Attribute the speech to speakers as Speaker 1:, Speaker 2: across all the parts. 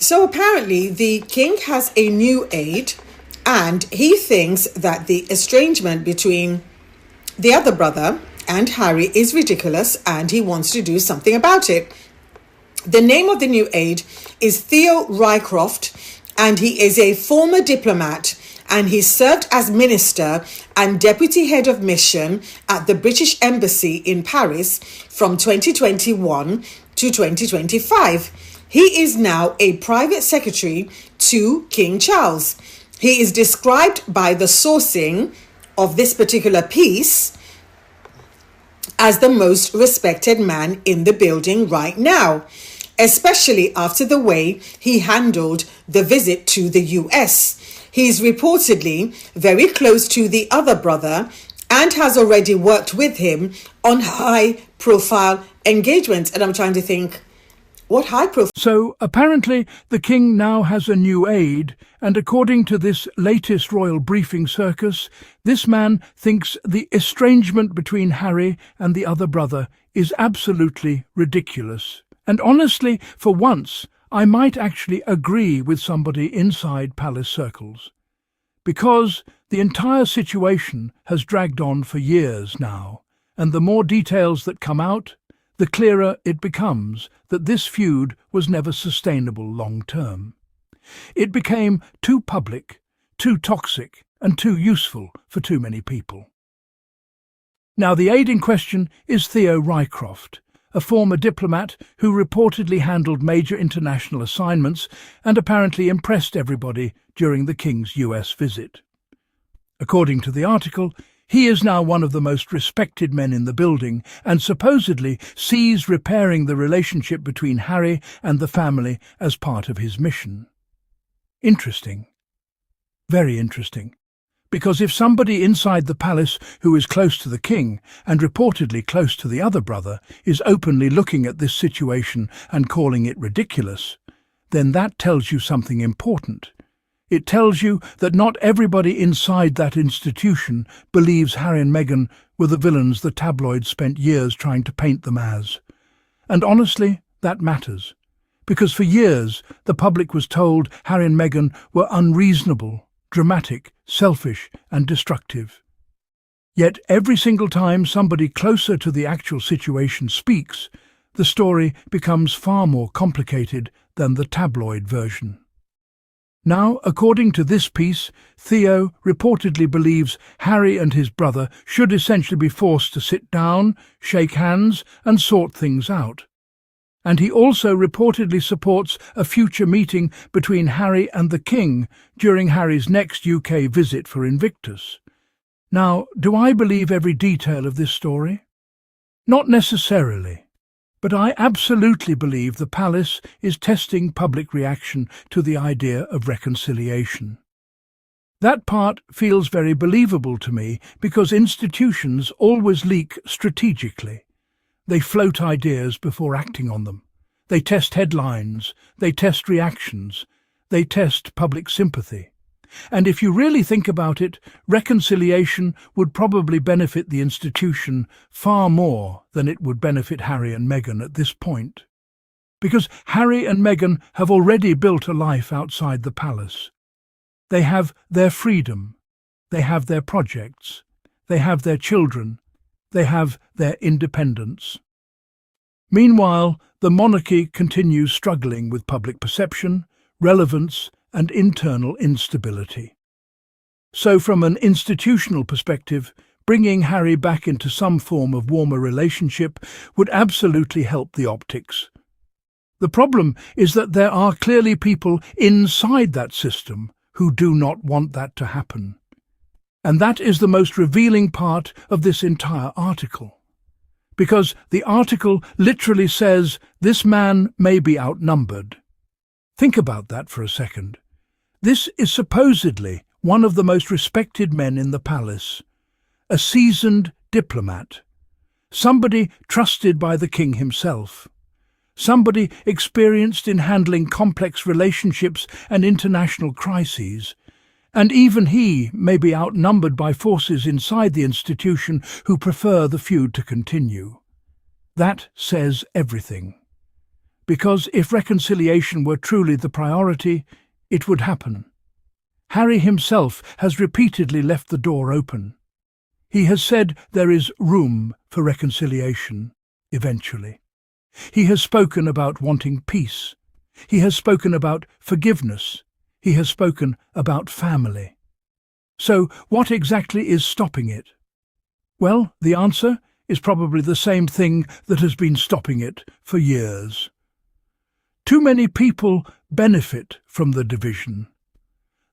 Speaker 1: So apparently the king has a new aide, and he thinks that the estrangement between the other brother and Harry is ridiculous, and he wants to do something about it. The name of the new aide is Theo Rycroft, and he is a former diplomat, and he served as minister and deputy head of mission at the British Embassy in Paris from 2021 to 2025. He is now a private secretary to King Charles. He is described by the sourcing of this particular piece as the most respected man in the building right now, especially after the way he handled the visit to the US. He's reportedly very close to the other brother and has already worked with him on high-profile engagements. And I'm trying to think, what high-profile?
Speaker 2: So apparently the king now has a new aide, and according to this latest royal briefing circus, this man thinks the estrangement between Harry and the other brother is absolutely ridiculous. And honestly, for once, I might actually agree with somebody inside palace circles. Because the entire situation has dragged on for years now, and the more details that come out, the clearer it becomes that this feud was never sustainable long-term. It became too public, too toxic, and too useful for too many people. Now, the aide in question is Theo Rycroft, a former diplomat who reportedly handled major international assignments and apparently impressed everybody during the King's US visit. According to the article, he is now one of the most respected men in the building and supposedly sees repairing the relationship between Harry and the family as part of his mission. Interesting. Very interesting. Because if somebody inside the palace who is close to the king and reportedly close to the other brother is openly looking at this situation and calling it ridiculous, then that tells you something important. It tells you that not everybody inside that institution believes Harry and Meghan were the villains the tabloids spent years trying to paint them as. And honestly, that matters. Because for years, the public was told Harry and Meghan were unreasonable, dramatic, selfish, and destructive. Yet every single time somebody closer to the actual situation speaks, the story becomes far more complicated than the tabloid version. Now, according to this piece, Theo reportedly believes Harry and his brother should essentially be forced to sit down, shake hands, and sort things out. And he also reportedly supports a future meeting between Harry and the King during Harry's next UK visit for Invictus. Now, do I believe every detail of this story? Not necessarily. But I absolutely believe the palace is testing public reaction to the idea of reconciliation. That part feels very believable to me because institutions always leak strategically. They float ideas before acting on them. They test headlines, they test reactions, they test public sympathy. And if you really think about it, reconciliation would probably benefit the institution far more than it would benefit Harry and Meghan at this point. Because Harry and Meghan have already built a life outside the palace. They have their freedom, they have their projects, they have their children, they have their independence. Meanwhile, the monarchy continues struggling with public perception, relevance, and internal instability. So from an institutional perspective, bringing Harry back into some form of warmer relationship would absolutely help the optics. The problem is that there are clearly people inside that system who do not want that to happen. And that is the most revealing part of this entire article. Because the article literally says this man may be outnumbered. Think about that for a second. This is supposedly one of the most respected men in the palace, a seasoned diplomat, somebody trusted by the king himself, somebody experienced in handling complex relationships and international crises, and even he may be outnumbered by forces inside the institution who prefer the feud to continue. That says everything. because if reconciliation were truly the priority, it would happen. Harry himself has repeatedly left the door open. He has said there is room for reconciliation, eventually. He has spoken about wanting peace. He has spoken about forgiveness. He has spoken about family. So what exactly is stopping it? Well, the answer is probably the same thing that has been stopping it for years. Too many people benefit from the division.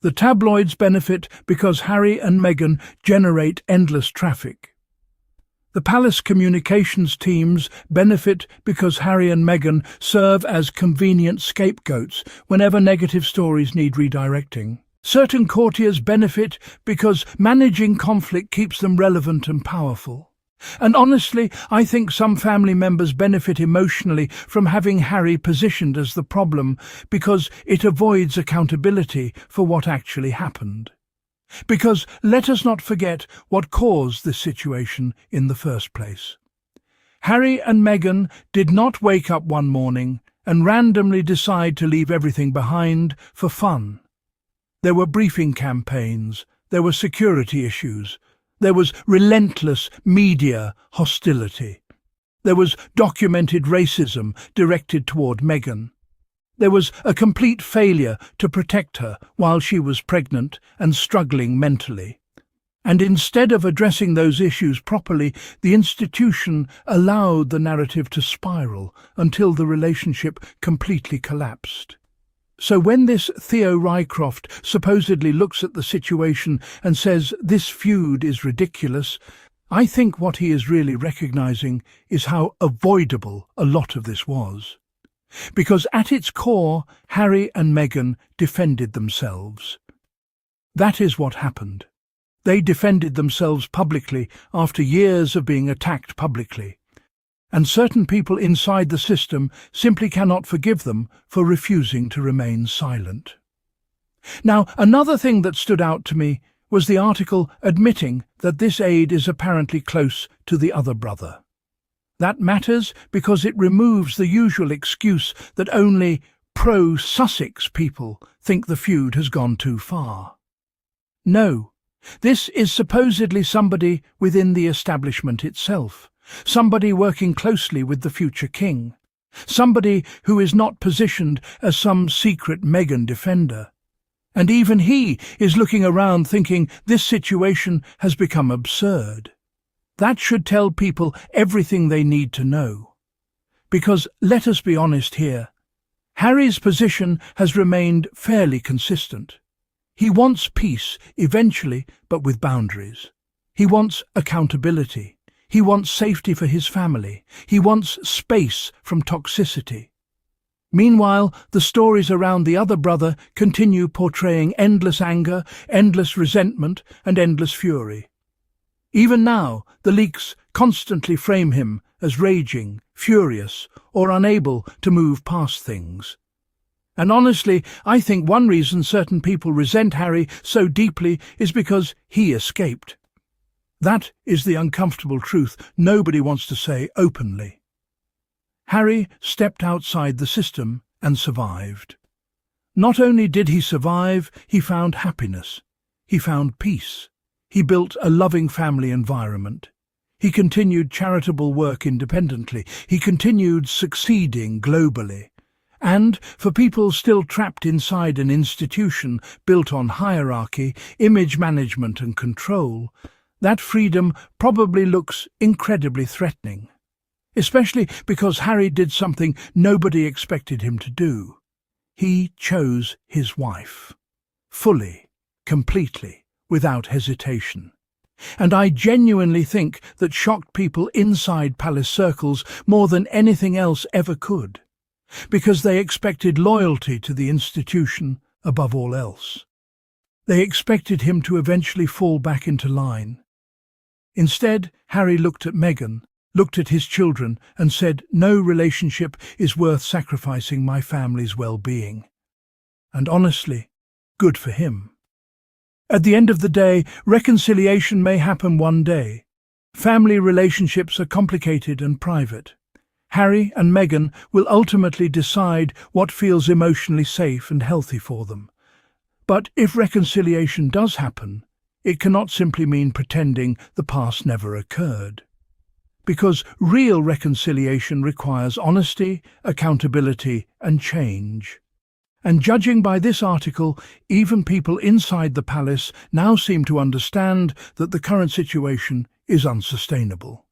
Speaker 2: The tabloids benefit because Harry and Meghan generate endless traffic. The palace communications teams benefit because Harry and Meghan serve as convenient scapegoats whenever negative stories need redirecting. Certain courtiers benefit because managing conflict keeps them relevant and powerful. And honestly, I think some family members benefit emotionally from having Harry positioned as the problem because it avoids accountability for what actually happened. Because let us not forget what caused this situation in the first place. Harry and Meghan did not wake up one morning and randomly decide to leave everything behind for fun. There were briefing campaigns, there were security issues, there was relentless media hostility. There was documented racism directed toward Meghan. There was a complete failure to protect her while she was pregnant and struggling mentally. And instead of addressing those issues properly, the institution allowed the narrative to spiral until the relationship completely collapsed. So when this Theo Rycroft supposedly looks at the situation and says this feud is ridiculous, I think what he is really recognizing is how avoidable a lot of this was. Because at its core, Harry and Meghan defended themselves. That is what happened. They defended themselves publicly after years of being attacked publicly. And certain people inside the system simply cannot forgive them for refusing to remain silent. Now, another thing that stood out to me was the article admitting that this aide is apparently close to the other brother. That matters because it removes the usual excuse that only pro-Sussex people think the feud has gone too far. No, this is supposedly somebody within the establishment itself. Somebody working closely with the future king. Somebody who is not positioned as some secret Meghan defender. And even he is looking around thinking this situation has become absurd. That should tell people everything they need to know. Because let us be honest here, Harry's position has remained fairly consistent. He wants peace, eventually, but with boundaries. He wants accountability. He wants safety for his family. He wants space from toxicity. Meanwhile, the stories around the other brother continue portraying endless anger, endless resentment, and endless fury. Even now, the leaks constantly frame him as raging, furious, or unable to move past things. And honestly, I think one reason certain people resent Harry so deeply is because he escaped. That is the uncomfortable truth nobody wants to say openly. Harry stepped outside the system and survived. Not only did he survive, he found happiness. He found peace. He built a loving family environment. He continued charitable work independently. He continued succeeding globally. And for people still trapped inside an institution built on hierarchy, image management and control, that freedom probably looks incredibly threatening, especially because Harry did something nobody expected him to do. He chose his wife, fully, completely, without hesitation. And I genuinely think that shocked people inside palace circles more than anything else ever could, because they expected loyalty to the institution above all else. They expected him to eventually fall back into line. Instead, Harry looked at Meghan, looked at his children, and said, "No relationship is worth sacrificing my family's well-being." And honestly, good for him. At the end of the day, reconciliation may happen one day. Family relationships are complicated and private. Harry and Meghan will ultimately decide what feels emotionally safe and healthy for them. But if reconciliation does happen, it cannot simply mean pretending the past never occurred. Because real reconciliation requires honesty, accountability, and change. And judging by this article, even people inside the palace now seem to understand that the current situation is unsustainable.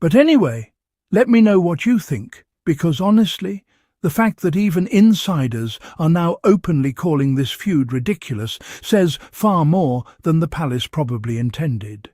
Speaker 2: But anyway, let me know what you think, because honestly, the fact that even insiders are now openly calling this feud ridiculous says far more than the palace probably intended.